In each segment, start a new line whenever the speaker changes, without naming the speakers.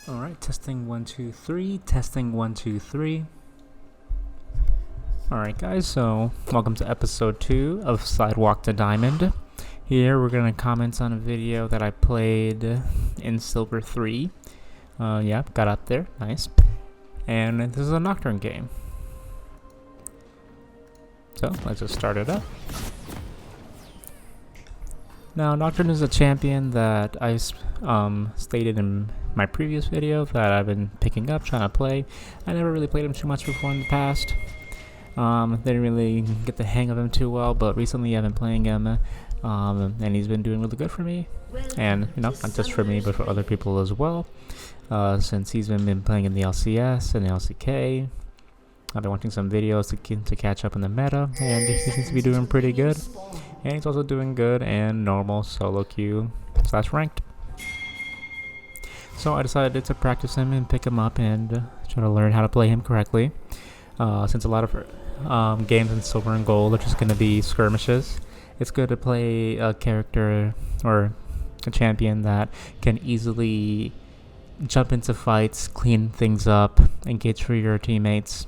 Alright, testing 1, 2, 3. Testing 1, 2, 3. Alright, guys, so welcome to episode 2 of Sidewalk to Diamond. Here we're going to comment on a video that I played in Silver 3. Yeah, got up there. Nice. And this is a Nocturne game. So, let's just start it up. Now, Nocturne is a champion that I stated in my previous video that I've been picking up, trying to play. I never really played him too much before in the past. Didn't really get the hang of him too well, but recently I've been playing him, and he's been doing really good for me. And, you know, not just for me, but for other people as well. Since he's been playing in the LCS and the LCK. I've been watching some videos to catch up in the meta, and he seems to be doing pretty good. And he's also doing good and normal solo queue / ranked. So I decided to practice him and pick him up and try to learn how to play him correctly. Since a lot of games in Silver and Gold are just going to be skirmishes, it's good to play a character or a champion that can easily jump into fights, clean things up, engage for your teammates.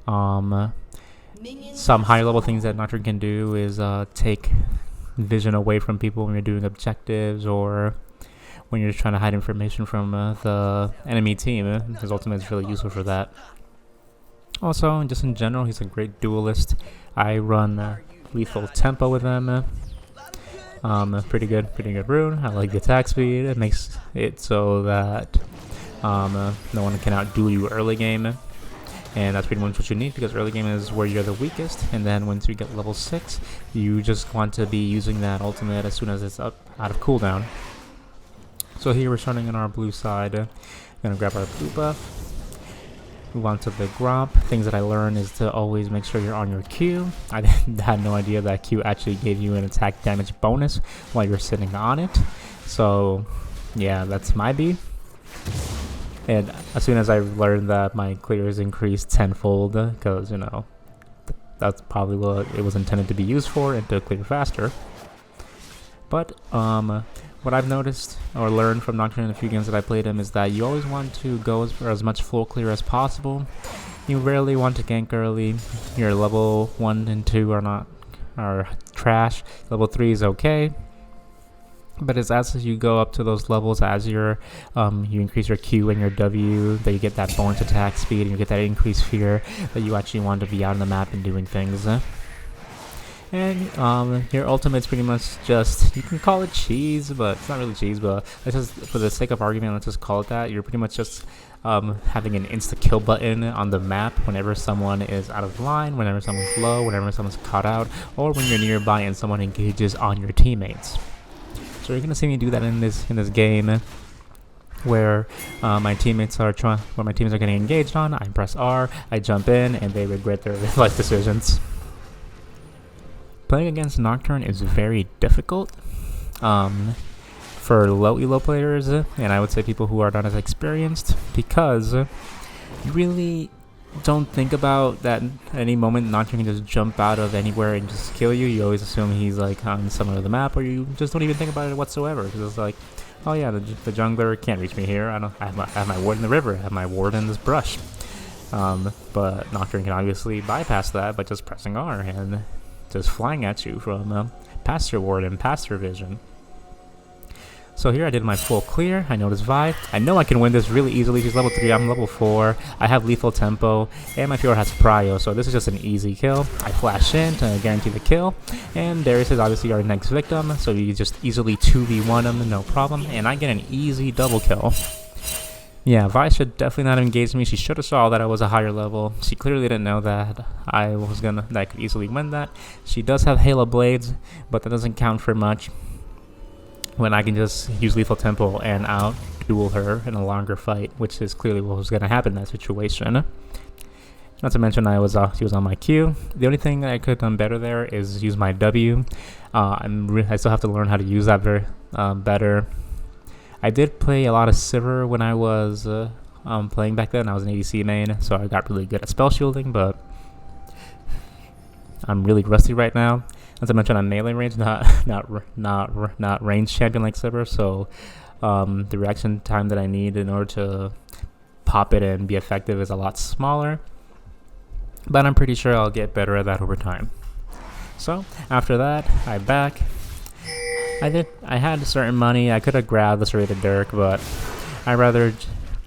Some higher level things that Nocturne can do is take vision away from people when you're doing objectives or when you're trying to hide information from the enemy team. His ultimate is really useful for that. Also, just in general, he's a great duelist. I run lethal tempo with him. Pretty good rune. I like the attack speed. It makes it so that no one can outduel you early game. And that's pretty much what you need, because early game is where you're the weakest, and then once you get level 6, you just want to be using that ultimate as soon as it's up out of cooldown. So here we're starting on our blue side. Gonna grab our blue buff. Move on to the Gromp. Things that I learned is to always make sure you're on your Q. I had no idea that Q actually gave you an attack damage bonus while you're sitting on it. So yeah, that's my B. And as soon as I learned that, my clears increased tenfold, because, you know, that's probably what it was intended to be used for, and to clear faster. But what I've noticed or learned from Nocturne in a few games that I played him is that you always want to go for as much full clear as possible. You rarely want to gank early. Your level 1 and 2 are trash. Level 3 is okay. But it's as you go up to those levels, as you increase your Q and your W, that you get that bonus attack speed, and you get that increased fear that you actually want to be out on the map and doing things. And your ultimate's pretty much just, you can call it cheese, but it's not really cheese, but let's just, for the sake of argument, let's just call it that. You're pretty much just having an insta-kill button on the map whenever someone is out of line, whenever someone's low, whenever someone's caught out, or when you're nearby and someone engages on your teammates. So you're gonna see me do that in this game, where my teammates are getting engaged on. I press R, I jump in, and they regret their life decisions. Playing against Nocturne is very difficult for low ELO players, and I would say people who are not as experienced, because you really don't think about that at any moment Nocturne can just jump out of anywhere and just kill you. You always assume he's like on some of the map, or you just don't even think about it whatsoever, because it's like, oh yeah, the jungler can't reach me here. I have my ward in the river, I have my ward in this brush. But Nocturne can obviously bypass that by just pressing R and just flying at you from past your ward and past your vision. So here I did my full clear. I noticed Vi. I know I can win this really easily. She's level 3, I'm level 4. I have lethal tempo, and my Fiora has prio, so this is just an easy kill. I flash in to guarantee the kill, and Darius is obviously our next victim, so you just easily 2v1 him, no problem, and I get an easy double kill. Yeah, Vi should definitely not have engaged me. She should have saw that I was a higher level. She clearly didn't know that I could easily win that. She does have Halo Blades, but that doesn't count for much when I can just use lethal tempo and out-duel her in a longer fight, which is clearly what was going to happen in that situation. Not to mention she was on my Q. The only thing that I could have done better there is use my W. I still have to learn how to use that better. I did play a lot of Sivir when I was playing back then. I was an ADC main, so I got really good at spell shielding, but I'm really rusty right now. Not to mention I'm melee range, not range champion like Sivir, so the reaction time that I need in order to pop it and be effective is a lot smaller. But I'm pretty sure I'll get better at that over time. So after that, I back. I had certain money. I could have grabbed the serrated Dirk, but I rather.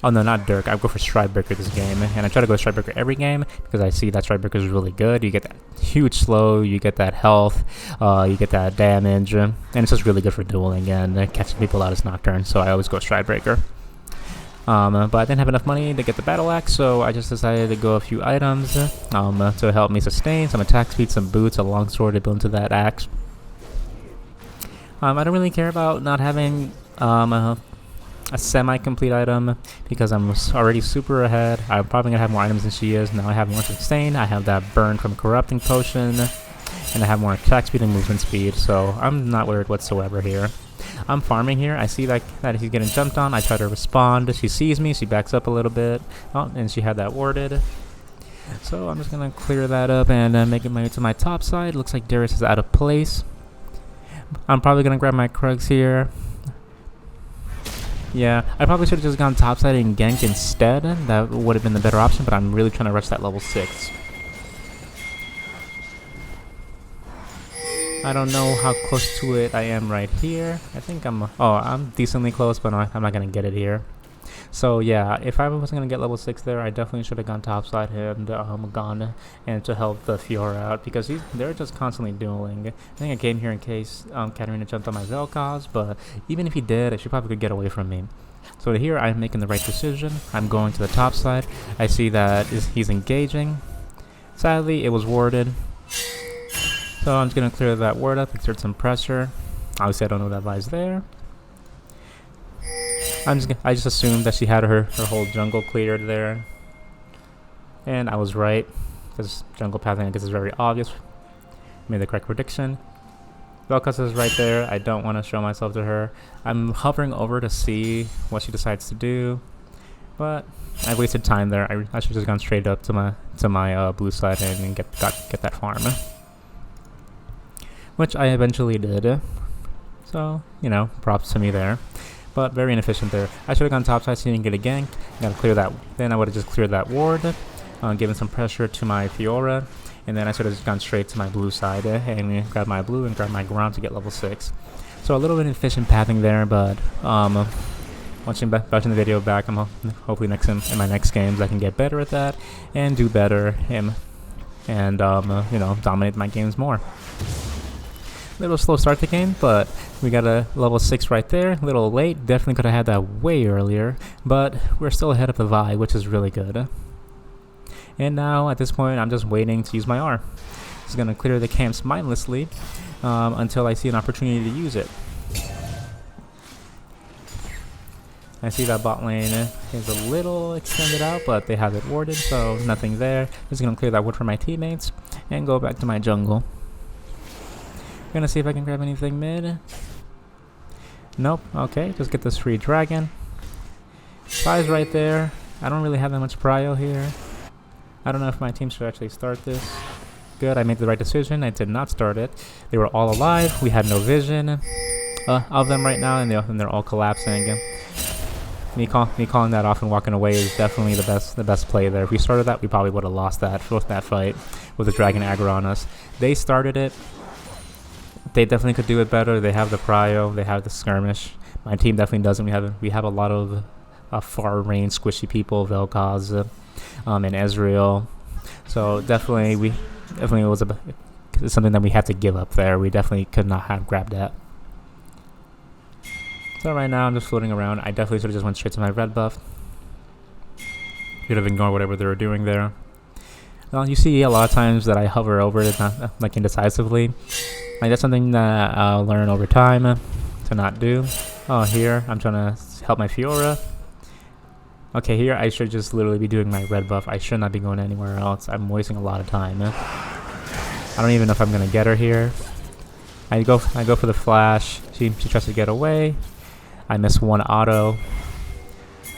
Oh no, not Dirk. I go for Stridebreaker this game, and I try to go Stridebreaker every game because I see that Stridebreaker is really good. You get that huge slow, you get that health, you get that damage, and it's just really good for dueling and catching people out as Nocturne. So I always go Stridebreaker. But I didn't have enough money to get the battle axe, so I just decided to go a few items to help me sustain, some attack speed, some boots, a long sword to build into that axe. I don't really care about not having a semi-complete item because I'm already super ahead. I'm probably gonna have more items than she is. Now I have more sustain, I have that burn from corrupting potion, and I have more attack speed and movement speed, so I'm not worried whatsoever here. I'm farming here. I see that he's getting jumped on. I try to respond. She sees me, she backs up a little bit. Oh, and she had that warded. So I'm just gonna clear that up and make it my way to my top side. Looks like Darius is out of place. I'm probably gonna grab my Krugs here. Yeah, I probably should have just gone topside and gank instead. That would have been the better option, but I'm really trying to rush that level 6. I don't know how close to it I am right here. I think I'm decently close, but I'm not going to get it here. So yeah, if I wasn't going to get level 6 there, I definitely should have gone topside and gone and to help the Fiora out because they're just constantly dueling. I think I came here in case Katarina jumped on my Vel'Koz, but even if he did, she probably could get away from me. So here I'm making the right decision. I'm going to the top side. I see that he's engaging. Sadly, it was warded. So I'm just going to clear that ward up, exert some pressure. Obviously I don't know that Vi's there. I just assumed that she had her whole jungle cleared there. And I was right, because jungle pathing I guess is very obvious. Made the correct prediction. Vel'Koz is right there. I don't want to show myself to her. I'm hovering over to see what she decides to do. But I wasted time there. I should have just gone straight up to my blue side and get that farm. Which I eventually did. So, you know, props to me there. But very inefficient there. I should have gone topside so you didn't get a gank. Gotta clear that. Then I would have just cleared that ward, given some pressure to my Fiora, and then I should have just gone straight to my blue side and grab my blue and grab my ground to get level 6. So a little bit inefficient pathing there, but watching the video back, I'm hopefully in my next games I can get better at that and do better and you know, dominate my games more. Little slow start the game, but we got a level 6 right there. A little late, definitely could have had that way earlier, but we're still ahead of the Vi, which is really good. And now at this point I'm just waiting to use my R. Just gonna clear the camps mindlessly until I see an opportunity to use it. I see that bot lane is a little extended out, but they have it warded, so nothing there. Just gonna clear that wood for my teammates and go back to my jungle. Gonna see if I can grab anything mid. Nope. Okay, just get this free dragon. Vi's right there. I don't really have that much prio here. I don't know if my team should actually start this. Good, I made the right decision. I did not start it. They were all alive. We had no vision of them right now, and they're all collapsing. Me calling that off and walking away is definitely the best play there. If we started that, we probably would have lost that fight with the dragon aggro on us. They started it. They definitely could do it better. They have the prio. They have the skirmish. My team definitely doesn't. We have a lot of far range squishy people, Vel'Koz, and Ezreal. So definitely it was something that we had to give up there. We definitely could not have grabbed that. So right now I'm just floating around. I definitely should have just went straight to my red buff. Could have ignored whatever they were doing there. Well, you see a lot of times that I hover over it, not like indecisively. Like that's something that I'll learn over time to not do. Oh, here I'm trying to help my Fiora. Okay, here I should just literally be doing my red buff. I should not be going anywhere else. I'm wasting a lot of time. I don't even know if I'm gonna get her here. I go for the flash. She tries to get away. I miss one auto,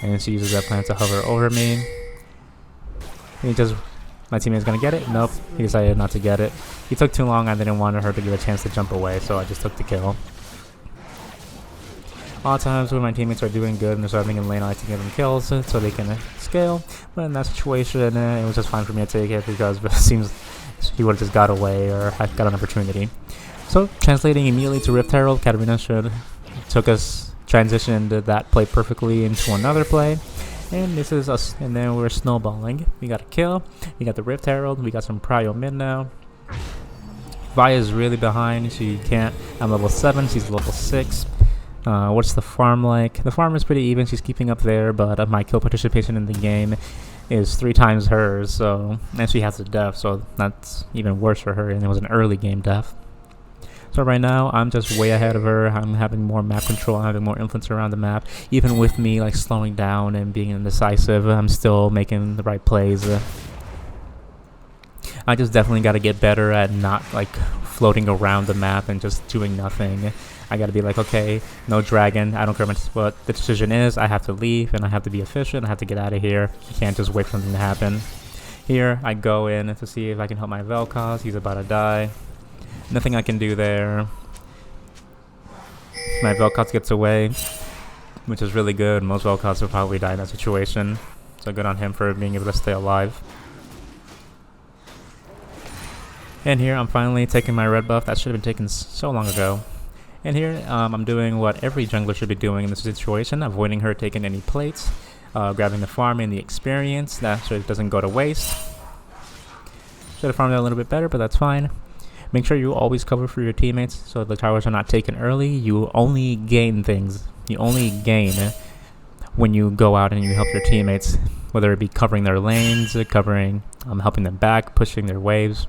and she uses that plan to hover over me. My teammate's gonna get it? Nope, he decided not to get it. He took too long. I didn't want her to get a chance to jump away, so I just took the kill. A lot of times when my teammates are doing good and they're serving in lane, I like to give them kills so they can scale. But in that situation, it was just fine for me to take it because it seems he would have just got away or I got an opportunity. So translating immediately to Rift Herald, Katarina transitioned that play perfectly into another play. And this is us, and then we're snowballing. We got a kill, we got the Rift Herald, we got some prio mid now. Vaya's really behind, she can't. I'm level 7, she's level 6. What's the farm like? The farm is pretty even, she's keeping up there, but my kill participation in the game is 3 times hers, so, and she has a death, so that's even worse for her, and it was an early game death. So right now, I'm just way ahead of her. I'm having more map control, I'm having more influence around the map. Even with me like slowing down and being indecisive, I'm still making the right plays. I just definitely got to get better at not like floating around the map and just doing nothing. I got to be like, okay, no dragon. I don't care what the decision is. I have to leave and I have to be efficient. I have to get out of here. I can't just wait for something to happen. Here, I go in to see if I can help my Vel'Koz. He's about to die. Nothing I can do there. My Vel'Koz gets away, which is really good. Most Vel'Koz will probably die in that situation. So good on him for being able to stay alive. And here I'm finally taking my red buff. That should have been taken so long ago. And here I'm doing what every jungler should be doing in this situation. Avoiding her taking any plates. Grabbing the farm and the experience. That so it doesn't go to waste. Should have farmed that a little bit better, but that's fine. Make sure you always cover for your teammates so the towers are not taken early. You only gain things. You only gain when you go out and you help your teammates, whether it be covering their lanes, helping them back, pushing their waves.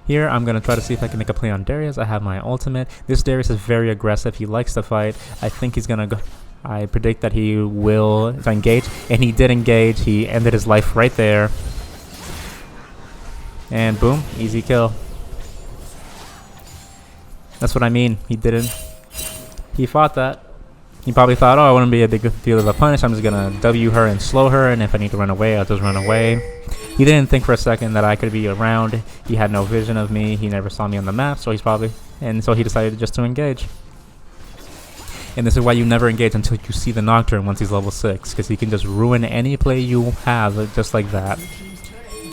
Here, I'm going to try to see if I can make a play on Darius. I have my ultimate. This Darius is very aggressive. He likes to fight. I think he's going to go. I predict that he will engage, and he did engage. He ended his life right there. And boom, easy kill. That's what I mean. He didn't. He fought that. He probably thought, oh, it wouldn't be a big deal of a punish. I'm just going to W her and slow her, and if I need to run away, I'll just run away. He didn't think for a second that I could be around. He had no vision of me. He never saw me on the map, so he decided just to engage. And this is why you never engage until you see the Nocturne once he's level 6, because he can just ruin any play you have just like that.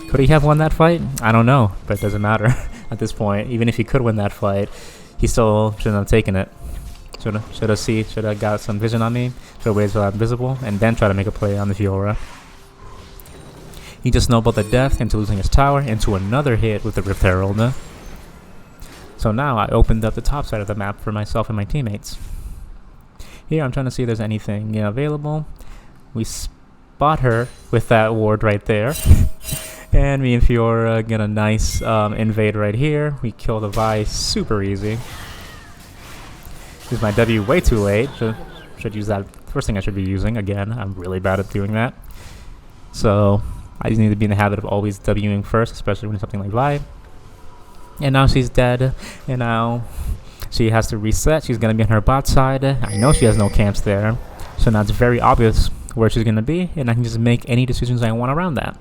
Could he have won that fight? I don't know, but it doesn't matter at this point. Even if he could win that fight, he still shouldn't have taken it. Should have got some vision on me, should have waited till I'm visible, and then try to make a play on the Fiora. He just snowballed the death into losing his tower, into another hit with the Rift Herald. So now I opened up the top side of the map for myself and my teammates. Here I'm trying to see if there's anything available. We spot her with that ward right there. And me and Fiora get a nice invade right here. We kill the Vi super easy. Use my W way too late. Should use that first thing I should be using. Again, I'm really bad at doing that. So I just need to be in the habit of always Wing first, especially when something like Vi. And now she's dead. And now she has to reset. She's going to be on her bot side. I know she has no camps there. So now it's very obvious where she's going to be. And I can just make any decisions I want around that.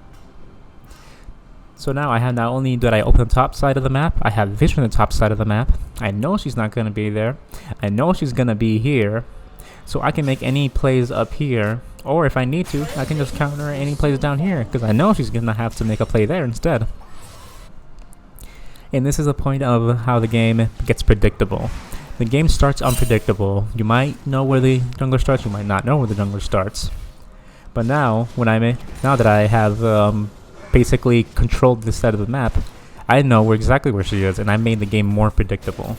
So now I have, not only did I open the top side of the map, I have vision on the top side of the map. I know she's not going to be there. I know she's going to be here. So I can make any plays up here. Or if I need to, I can just counter any plays down here. Because I know she's going to have to make a play there instead. And this is the point of how the game gets predictable. The game starts unpredictable. You might know where the jungler starts. You might not know where the jungler starts. But now, now that I have basically controlled this side of the map, I know exactly where she is, and I made the game more predictable.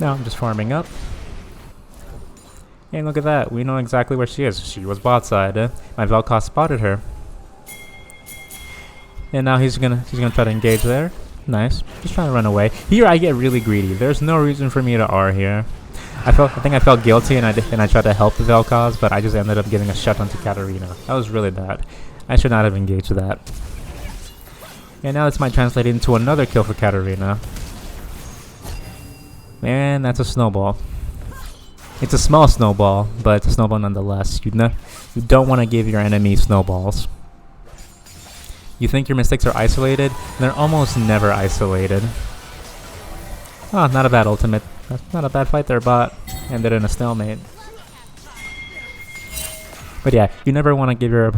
Now I'm just farming up. And look at that, we know exactly where she is. She was bot side. My Vel'Koz spotted her. And now she's gonna try to engage there. Nice. Just trying to run away. Here I get really greedy. There's no reason for me to R here. I think I felt guilty and I tried to help the Vel'Koz, but I just ended up getting a shut onto Katarina. That was really bad. I should not have engaged that. And now this might translate into another kill for Katarina. Man, that's a snowball. It's a small snowball, but it's a snowball nonetheless. You don't want to give your enemy snowballs. You think your mistakes are isolated? They're almost never isolated. Oh, not a bad ultimate. That's not a bad fight there, bot. Ended in a stalemate. But yeah, you never want to give your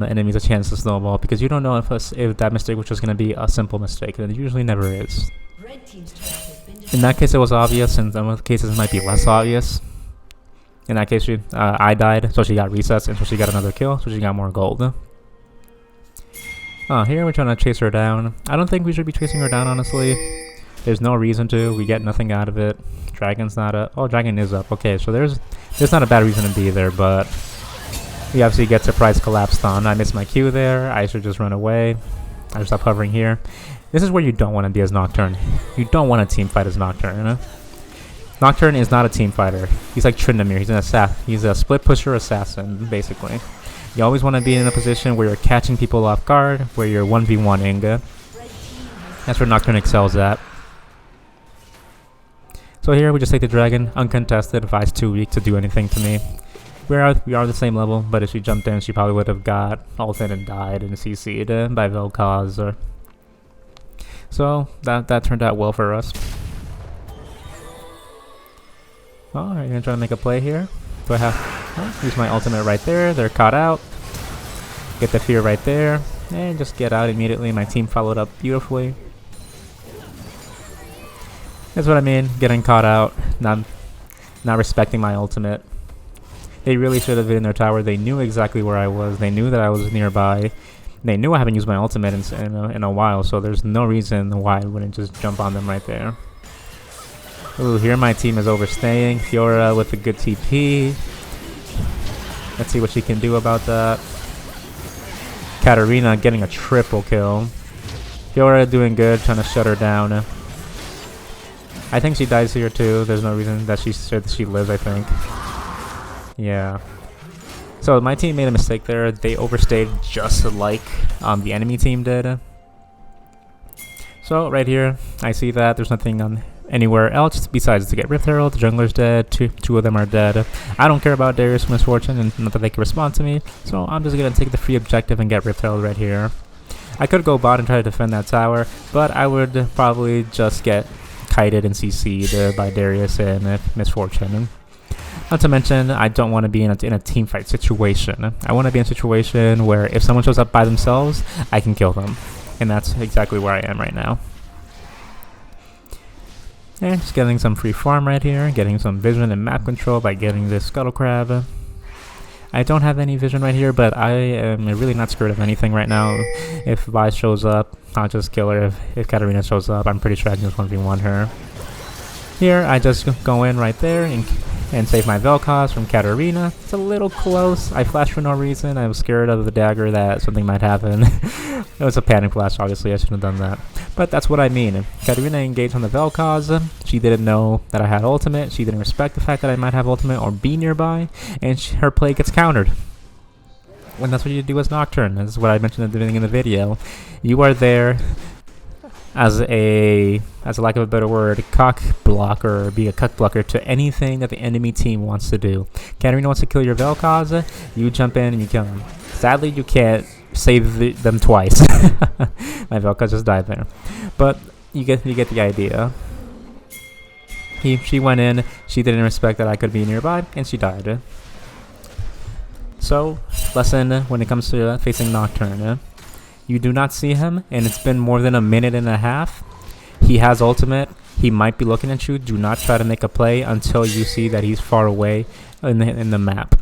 enemies a chance to snowball because you don't know if that mistake was just going to be a simple mistake, and it usually never is. In that case, it was obvious, and in some cases, it might be less obvious. In that case, I died, so she got resets, and so she got another kill, so she got more gold. Here we're trying to chase her down. I don't think we should be chasing her down, honestly. There's no reason to. We get nothing out of it. Dragon's not up. Oh, Dragon is up. Okay, so there's not a bad reason to be there, but we obviously get surprise collapsed on. I missed my Q there. I should just run away. I should stop hovering here. This is where you don't want to be as Nocturne. You don't want to team fight as Nocturne, you know? Nocturne is not a team fighter. He's like Tryndamere. He's a split pusher assassin, basically. You always want to be in a position where you're catching people off guard, where you're 1v1ing. That's where Nocturne excels at. So here we just take the dragon, uncontested. Vi's too weak to do anything to me. We are the same level, but if she jumped in, she probably would have got ulted and died and CC'd by Vel'Koz. So that turned out well for us. Oh, are you gonna try to make a play here? Do I have? Use my ultimate right there. They're caught out. Get the fear right there, and just get out immediately. My team followed up beautifully. That's what I mean. Getting caught out, not respecting my ultimate. They really should have been in their tower. They knew exactly where I was. They knew that I was nearby. They knew I haven't used my ultimate in a while, so there's no reason why I wouldn't just jump on them right there. Ooh, here my team is overstaying. Fiora with a good TP. Let's see what she can do about that. Katarina getting a triple kill. Fiora doing good, trying to shut her down. I think she dies here too. There's no reason that she lives, I think. Yeah. So my team made a mistake there. They overstayed just like the enemy team did. So right here, I see that there's nothing anywhere else besides to get Rift Herald. The jungler's dead. Two of them are dead. I don't care about Darius Misfortune and not that they can respond to me. So I'm just gonna take the free objective and get Rift Herald right here. I could go bot and try to defend that tower, but I would probably just get kited and CC'd by Darius and Misfortune. Not to mention, I don't want to be in a team fight situation. I want to be in a situation where if someone shows up by themselves, I can kill them. And that's exactly where I am right now. And just getting some free farm right here, getting some vision and map control by getting this Scuttle Crab. I don't have any vision right here, but I am really not scared of anything right now. If Vi shows up, I'll just kill her. If Katarina shows up, I'm pretty sure I can just 1v1 her. Here, I just go in right there and save my Vel'Koz from Katarina. It's a little close. I flashed for no reason. I was scared of the dagger that something might happen. It was a panic flash, obviously. I shouldn't have done that. But that's what I mean. Katarina engaged on the Vel'Koz. She didn't know that I had ultimate. She didn't respect the fact that I might have ultimate or be nearby. And her play gets countered. And that's what you do as Nocturne. This is what I mentioned at the beginning of the video. You are there as a lack of a better word, cock blocker, be a cuck blocker to anything that the enemy team wants to do. Katarina wants to kill your Vel'Koz, you jump in and you kill him. Sadly, you can't save them twice. My Vel'Koz just died there, but you get the idea. She went in, she didn't respect that I could be nearby, and she died. So, lesson when it comes to facing Nocturne. You do not see him, and it's been more than a minute and a half. He has ultimate. He might be looking at you. Do not try to make a play until you see that he's far away in the map.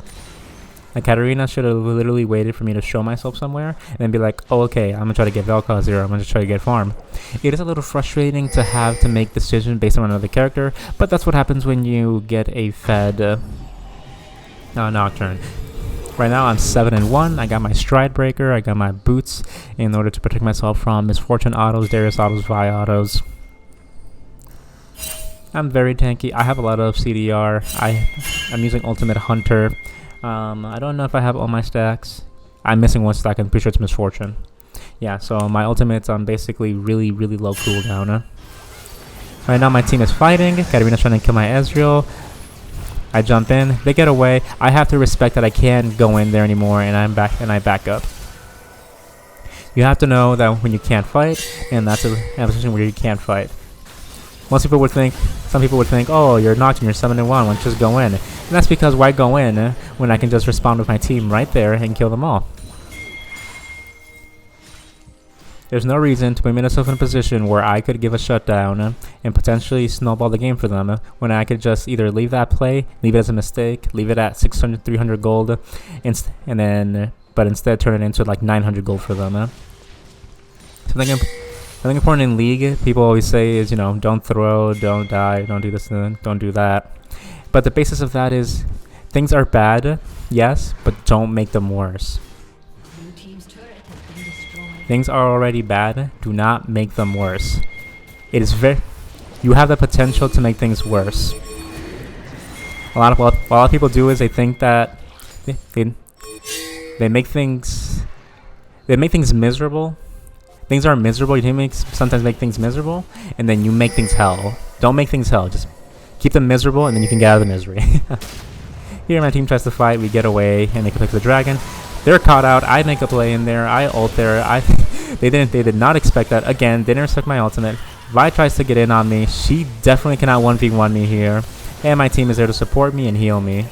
Like Katarina should have literally waited for me to show myself somewhere and then be like, oh, okay, I'm going to try to get Vel'Koz here. I'm going to try to get farm. It is a little frustrating to have to make decisions based on another character, but that's what happens when you get a fed Nocturne. Right now I'm 7-1. I got my stride breaker. I got my boots in order to protect myself from Misfortune autos, Darius autos, Vi autos. I'm very tanky. I have a lot of CDR. I'm using Ultimate Hunter. I don't know if I have all my stacks. I'm missing one stack. I'm pretty sure it's Misfortune. Yeah, so my ultimate's basically really, really low cooldown. Right now my team is fighting. Katarina's trying to kill my Ezreal. I jump in, they get away. I have to respect that I can't go in there anymore, and I back up. You have to know that when you can't fight, and that's a position where you can't fight. Some people would think, oh, you're Nocturne, you're 7-1, why don't you just go in? And that's because why go in when I can just respond with my team right there and kill them all? There's no reason to put myself in a position where I could give a shutdown and potentially snowball the game for them when I could just either leave that play, leave it as a mistake, leave it at 600, 300 gold, but instead turn it into like 900 gold for them. Something important in League, people always say is, don't throw, don't die, don't do this, don't do that. But the basis of that is things are bad, yes, but don't make them worse. Things are already bad. Do not make them worse. You have the potential to make things worse. What a lot of people do is they think that they make things miserable. Things are miserable. You sometimes make things miserable, and then you make things hell. Don't make things hell. Just keep them miserable, and then you can get out of the misery. Here, my team tries to fight. We get away and make a play for the dragon. They're caught out. I make a play in there. I ult there. They did not expect that. Again, didn't expect my ultimate. Vi tries to get in on me. She definitely cannot 1v1 me here. And my team is there to support me and heal me.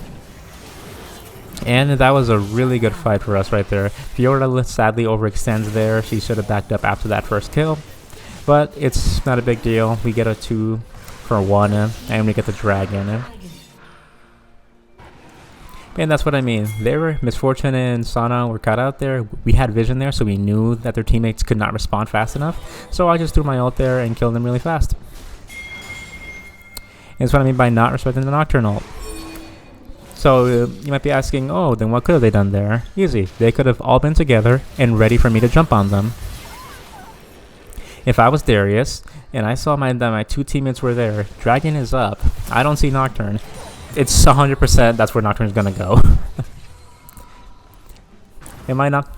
And that was a really good fight for us right there. Fiora sadly overextends there. She should have backed up after that first kill. But it's not a big deal. We get a 2 for 1 and we get the dragon. And that's what I mean. Misfortune and Sana were caught out there. We had vision there, so we knew that their teammates could not respond fast enough. So I just threw my ult there and killed them really fast. And that's what I mean by not respecting the Nocturne ult. So you might be asking, oh, then what could have they done there? Easy. They could have all been together and ready for me to jump on them. If I was Darius and I saw that my 2 teammates were there, Dragon is up, I don't see Nocturne. It's 100% that's where Nocturne's gonna go. It might not.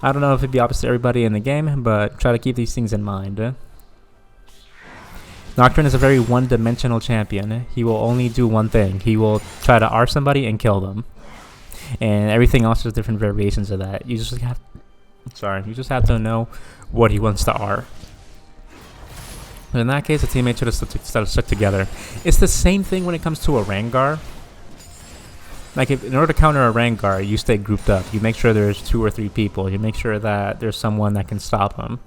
I don't know if it'd be opposite to everybody in the game, but try to keep these things in mind. Nocturne is a very one-dimensional champion. He will only do one thing. He will try to R somebody and kill them. And everything else is different variations of that. You just have to know what he wants to R. But in that case, the teammates should have stuck together. It's the same thing when it comes to a Rengar. Like, in order to counter a Rengar, you stay grouped up. You make sure there's 2 or 3 people. You make sure that there's someone that can stop him.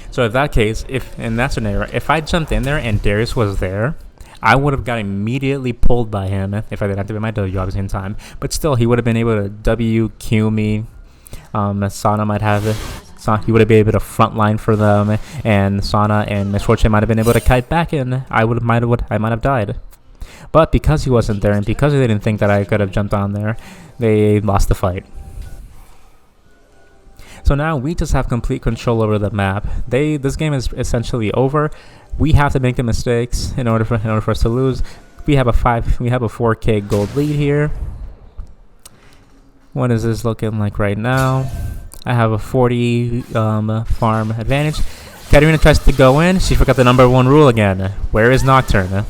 So in that case, in that scenario, if I jumped in there and Darius was there, I would have got immediately pulled by him if I didn't activate my W obviously in time. But still, he would have been able to WQ me. Sana might have it. He would have been able to frontline for them, and Sana and Misfortune might have been able to kite back in. I might have died. But because he wasn't there, and because they didn't think that I could have jumped on there, they lost the fight. So now we just have complete control over the map. This game is essentially over. We have to make the mistakes in order for us to lose. We have a 4K gold lead here. What is this looking like right now? I have a 40 farm advantage. Katarina tries to go in. She forgot the #1 rule again. Where is Nocturne?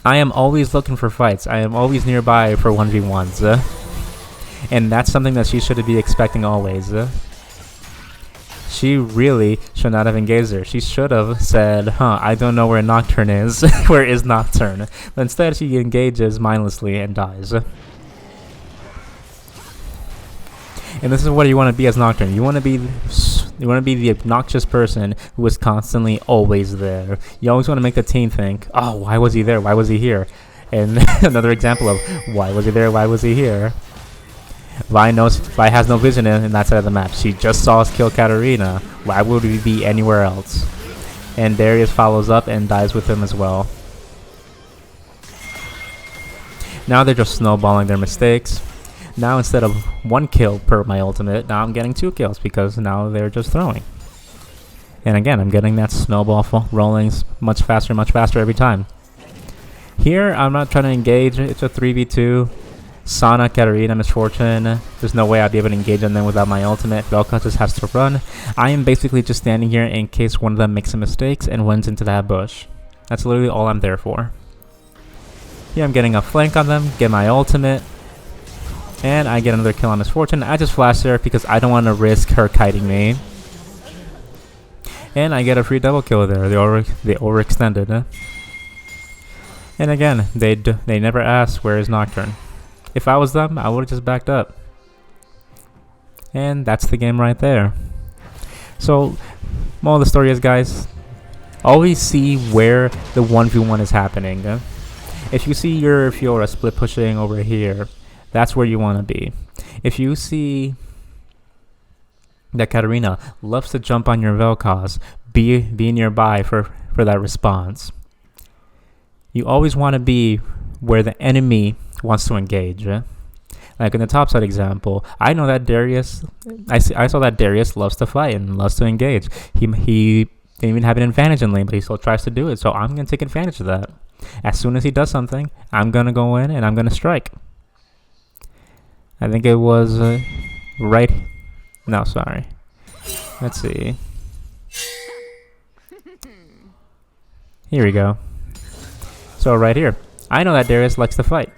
I am always looking for fights. I am always nearby for 1v1s. And that's something that she should be expecting always. She really should not have engaged her. She should have said, I don't know where Nocturne is. Where is Nocturne? But instead she engages mindlessly and dies. And this is what you want to be as Nocturne. You want to be the obnoxious person who is constantly always there. You always want to make the team think, oh, why was he there? Why was he here? And another example of why was he there? Why was he here? Vi has no vision in that side of the map. She just saw us kill Katarina. Why would we be anywhere else? And Darius follows up and dies with him as well. Now they're just snowballing their mistakes. Now instead of 1 kill per my ultimate, now I'm getting 2 kills because now they're just throwing. And again, I'm getting that snowball rolling much faster every time. Here, I'm not trying to engage. It's a 3v2. Sana, Katarina, Misfortune. There's no way I'd be able to engage on them without my ultimate. Velka just has to run. I am basically just standing here in case one of them makes some mistakes and runs into that bush. That's literally all I'm there for. Here I'm getting a flank on them, get my ultimate. And I get another kill on Misfortune. I just flash there because I don't want to risk her kiting me. And I get a free double kill there. They overextended. And again, they never asked where is Nocturne. If I was them, I would have just backed up. And that's the game right there. So, moral of the story is, guys, always see where the 1v1 is happening. If you see your Fiora split pushing over here, that's where you want to be. If you see that Katarina loves to jump on your Vel'Koz, be nearby for that response. You always want to be where the enemy wants to engage. Like in the topside example, I know that Darius, I saw that Darius loves to fight and loves to engage. He didn't even have an advantage in lane, but he still tries to do it. So I'm going to take advantage of that. As soon as he does something, I'm going to go in and I'm going to strike. I think it was right. No, sorry. Let's see. Here we go. So right here, I know that Darius likes to fight.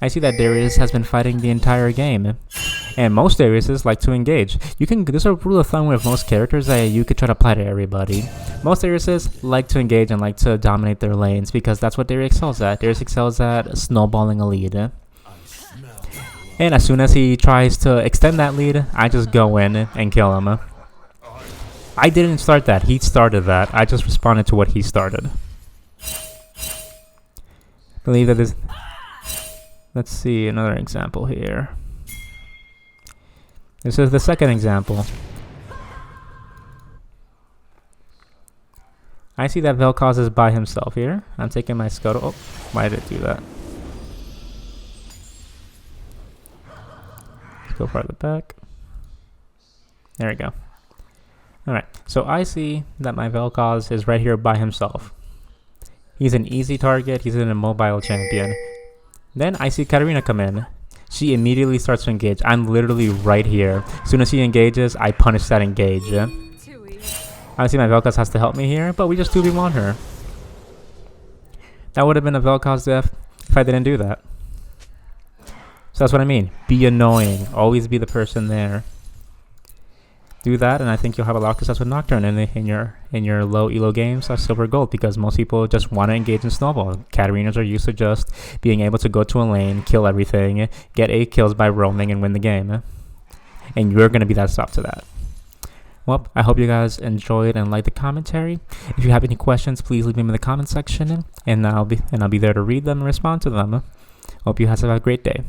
I see that Darius has been fighting the entire game, and most Dariuses like to engage. There's a rule of thumb with most characters that you could try to apply to everybody. Most Dariuses like to engage and like to dominate their lanes because that's what Darius excels at. Darius excels at snowballing a lead. And as soon as he tries to extend that lead, I just go in and kill him. I didn't start that. He started that. I just responded to what he started. I believe that this... Let's see another example here. This is the second example. I see that Vel'Koz is by himself here. I'm taking my Scuttle. Oh, why did it do that? Let's go farther back. There we go. Alright, so I see that my Vel'Koz is right here by himself. He's an easy target. He's an immobile champion. Then I see Katarina come in. She immediately starts to engage. I'm literally right here. As soon as she engages, I punish that engage. I see my Vel'Koz has to help me here, but we just 2v1 her. That would have been a Vel'Koz death if I didn't do that. So that's what I mean. Be annoying. Always be the person there. Do that, and I think you'll have a lot of success with Nocturne in your low elo games or silver gold, because most people just want to engage in snowball. Katarinas are used to just being able to go to a lane, kill everything, get 8 kills by roaming, and win the game. And you're going to be that stop to that. Well, I hope you guys enjoyed and liked the commentary. If you have any questions, please leave them in the comment section, and I'll be there to read them and respond to them. Hope you guys have a great day.